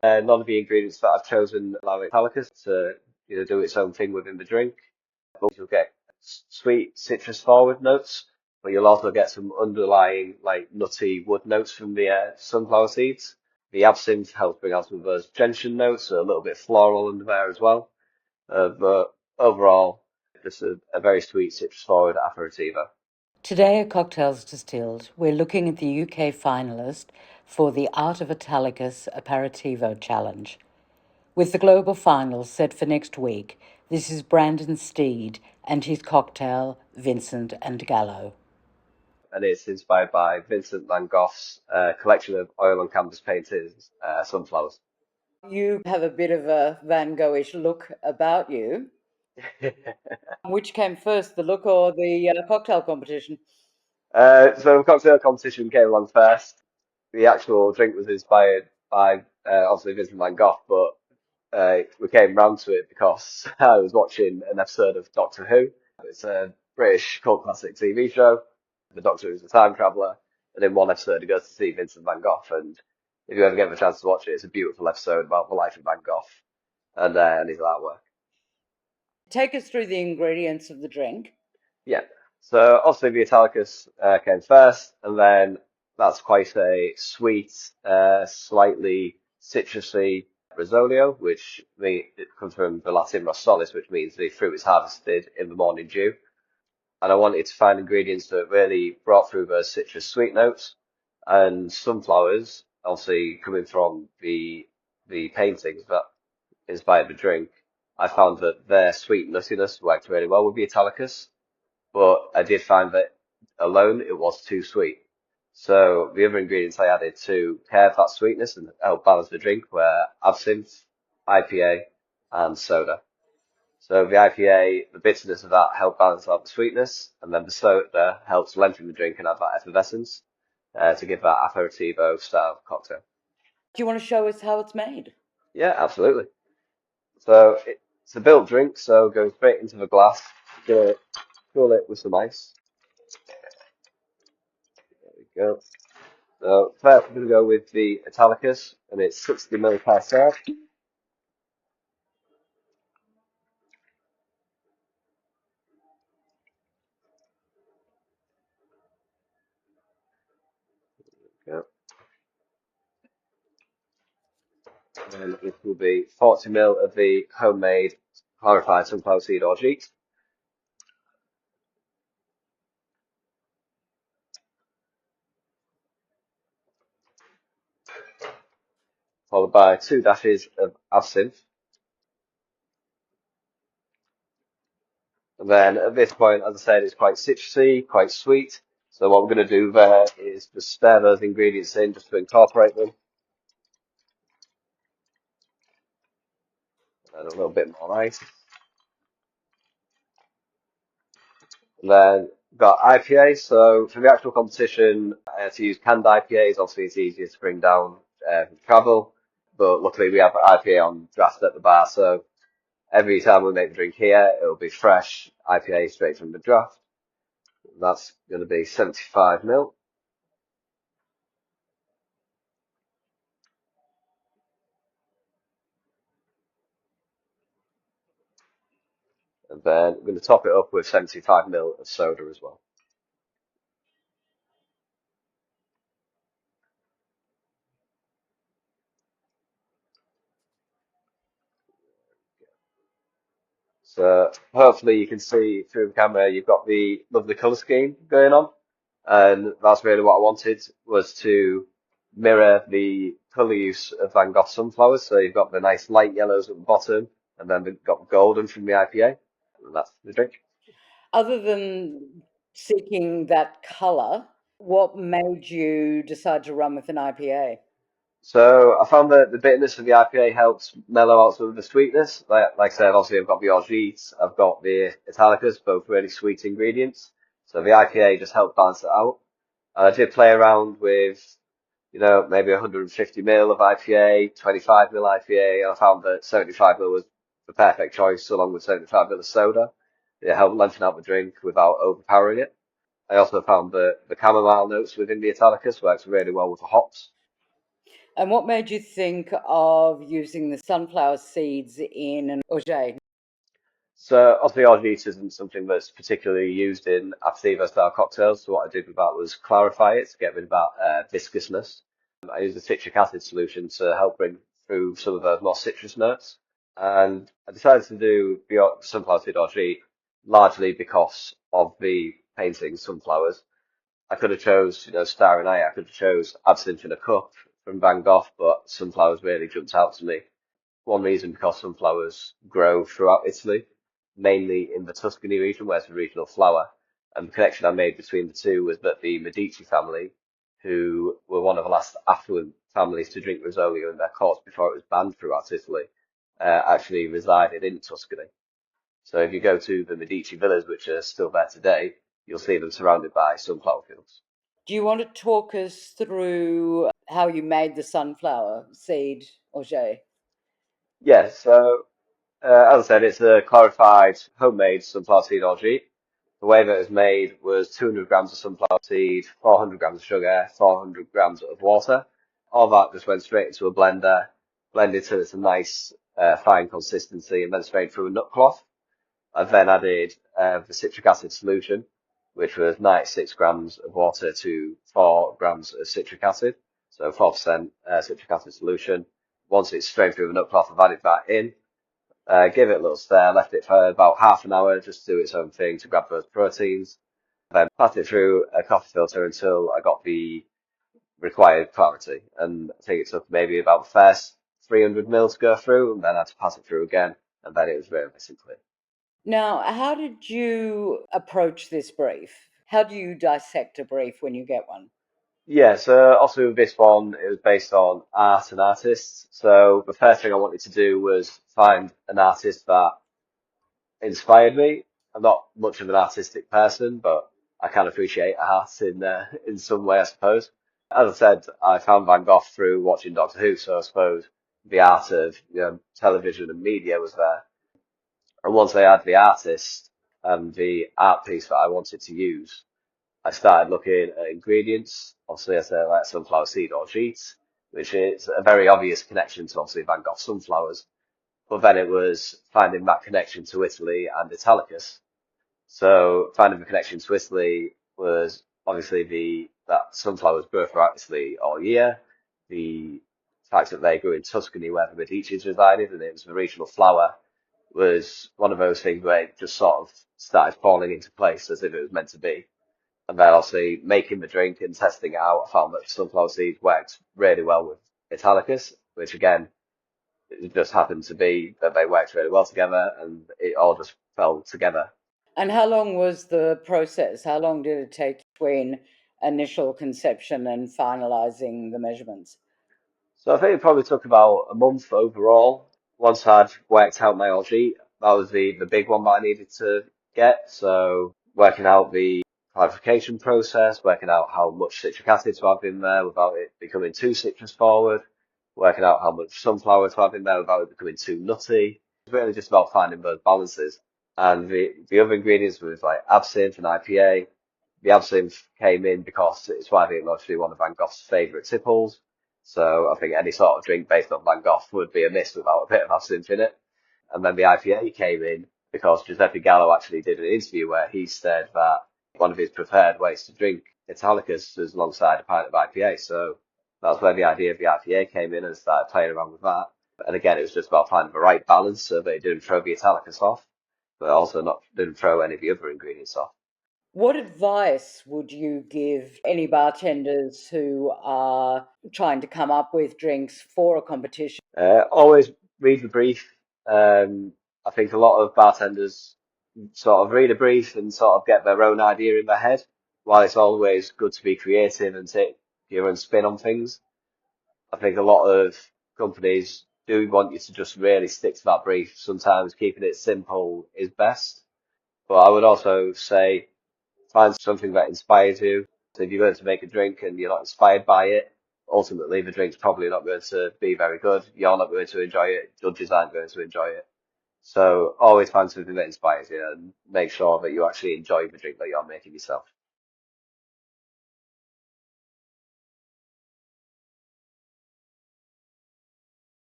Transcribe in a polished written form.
None of the ingredients that I've chosen allow Italicus to do its own thing within the drink. But you'll get sweet citrus forward notes, but you'll also get some underlying like nutty wood notes from the sunflower seeds. The absinthe helps bring out some of those gentian notes, so a little bit floral under there as well. But overall, just a very sweet citrus forward aperitivo. Today at Cocktails Distilled, we're looking at the UK finalist for the Art of Italicus Aperitivo Challenge. With the global finals set for next week, this is Brandon Stead and his cocktail, Vincent and Gallo. And it's inspired by Vincent Van Gogh's collection of oil on canvas painted sunflowers. You have a bit of a Van Goghish look about you. Which came first, the look or the cocktail competition? So the cocktail competition came along first. The actual drink was inspired by obviously Vincent Van Gogh, but we came round to it because I was watching an episode of Doctor Who. It's a British cult classic TV show. The Doctor is a time traveller, and in one episode he goes to see Vincent Van Gogh. And if you ever get the chance to watch it, it's a beautiful episode about the life of Van Gogh and his artwork. Take us through the ingredients of the drink. Yeah. So obviously the Italicus came first, and then that's quite a sweet, slightly citrusy Rosolio, it comes from the Latin rosolis, which means the fruit is harvested in the morning dew. And I wanted to find ingredients that really brought through those citrus sweet notes, and sunflowers, obviously coming from the paintings that inspired the drink. I found that their sweet nuttiness worked really well with the Italicus, but I did find that alone it was too sweet. So the other ingredients I added to curb that sweetness and help balance the drink were absinthe, IPA, and soda. So the IPA, the bitterness of that helped balance out the sweetness, and then the soda helps lengthen the drink and add that effervescence to give that aperitivo style cocktail. Do you want to show us how it's made? Yeah, absolutely. So it's a built drink, so go straight into the glass, fill it with some ice. There we go. So first we're going to go with the Italicus, and it's 60 ml per serve. Go. And then this will be 40 ml of the homemade clarified sunflower seed orgeat. Followed by 2 dashes of absinthe. And then at this point, as I said, it's quite citrusy, quite sweet. So what we're going to do there is just stir those ingredients in just to incorporate them. And a little bit more ice. And then we've got IPA. So for the actual competition, I had to use canned IPAs. Obviously, it's easier to bring down from travel. But luckily, we have IPA on draft at the bar. So every time we make the drink here, it'll be fresh IPA straight from the draft. That's going to be 75 ml. And then we're going to top it up with 75 ml of soda as well. So hopefully you can see through the camera you've got the lovely colour scheme going on. And that's really what I wanted, was to mirror the colour use of Van Gogh sunflowers. So you've got the nice light yellows at the bottom, and then we've got golden from the IPA. And that's the drink. Other than seeking that colour, what made you decide to run with an IPA? So I found that the bitterness of the IPA helps mellow out some of the sweetness. Like I said, obviously I've got the orgeat, I've got the Italicus, both really sweet ingredients. So the IPA just helped balance it out. And I did play around with, maybe 150 ml of IPA, 25 ml IPA, and I found that 75 ml was the perfect choice, along with 75 ml of soda. It helped lengthen out the drink without overpowering it. I also found that the chamomile notes within the Italicus works really well with the hops. And what made you think of using the sunflower seeds in an orgeat? So obviously orgeat isn't something that's particularly used in Aperitivo style cocktails. So what I did with that was clarify it to get rid of that viscousness. I used a citric acid solution to help bring through some of those more citrus notes. And I decided to do the sunflower seed orgeat largely because of the painting sunflowers. I could have chose, Starry Night. I could have chose Absinthe in a Cup from Van Gogh, but sunflowers really jumped out to me. One reason because sunflowers grow throughout Italy, mainly in the Tuscany region, where it's a regional flower. And the connection I made between the two was that the Medici family, who were one of the last affluent families to drink Rosolio in their courts before it was banned throughout Italy, actually resided in Tuscany. So if you go to the Medici villas, which are still there today, you'll see them surrounded by sunflower fields. Do you want to talk us through how you made the sunflower seed orgeat? Yeah, so as I said, it's a clarified homemade sunflower seed orgeat. The way that it was made was 200 grams of sunflower seed, 400 grams of sugar, 400 grams of water. All that just went straight into a blender, blended till it's a nice fine consistency, and then strained through a nut cloth. I then added the citric acid solution, which was 96 grams of water to 4 grams of citric acid, so 4% citric acid solution. Once it's strained through the nut cloth, I've added that in. Gave it a little stir, left it for about half an hour just to do its own thing to grab those proteins. Then passed it through a coffee filter until I got the required clarity. And I think it took maybe about the first 300 mils to go through, and then I had to pass it through again, and then it was very nice and clear. Now, how did you approach this brief? How do you dissect a brief when you get one? Yeah, so also with this one, it was based on art and artists. So the first thing I wanted to do was find an artist that inspired me. I'm not much of an artistic person, but I can appreciate art in some way, I suppose. As I said, I found Van Gogh through watching Doctor Who, so I suppose the art of television and media was there. And once I had the artist and the art piece that I wanted to use, I started looking at ingredients. Obviously, I said like sunflower seed orgeat, which is a very obvious connection to obviously Van Gogh sunflowers. But then it was finding that connection to Italy and Italicus. So finding the connection to Italy was obviously that sunflowers grow throughout Italy all year. The fact that they grew in Tuscany where the Medici's resided and it was the regional flower was one of those things where it just sort of started falling into place as if it was meant to be. And then obviously making the drink and testing it out, I found that sunflower seeds worked really well with Italicus, which again, it just happened to be that they worked really well together and it all just fell together. And how long was the process? How long did it take between initial conception and finalizing the measurements? So I think it probably took about a month overall. Once I'd worked out my orgeat, that was the big one that I needed to get. So working out the clarification process, working out how much citric acid to have in there without it becoming too citrus forward, working out how much sunflower to have in there without it becoming too nutty. It's really just about finding those balances. And the other ingredients was like absinthe and IPA. The absinthe came in because it's widely acknowledged to be one of Van Gogh's favourite tipples. So I think any sort of drink based on Van Gogh would be amiss without a bit of absinthe in it. And then the IPA came in because Giuseppe Gallo actually did an interview where he said that one of his preferred ways to drink Italicus was alongside a pint of IPA. So that's where the idea of the IPA came in and started playing around with that. And again, it was just about finding the right balance so that it didn't throw the Italicus off, but also didn't throw any of the other ingredients off. What advice would you give any bartenders who are trying to come up with drinks for a competition? Always read the brief. I think a lot of bartenders sort of read a brief and sort of get their own idea in their head. While it's always good to be creative and take your own spin on things, I think a lot of companies do want you to just really stick to that brief. Sometimes keeping it simple is best. But I would also say find something that inspires you. So if you're going to make a drink and you're not inspired by it, ultimately the drink's probably not going to be very good. You're not going to enjoy it. Judges aren't going to enjoy it. So always find something that inspires you and make sure that you actually enjoy the drink that you're making yourself.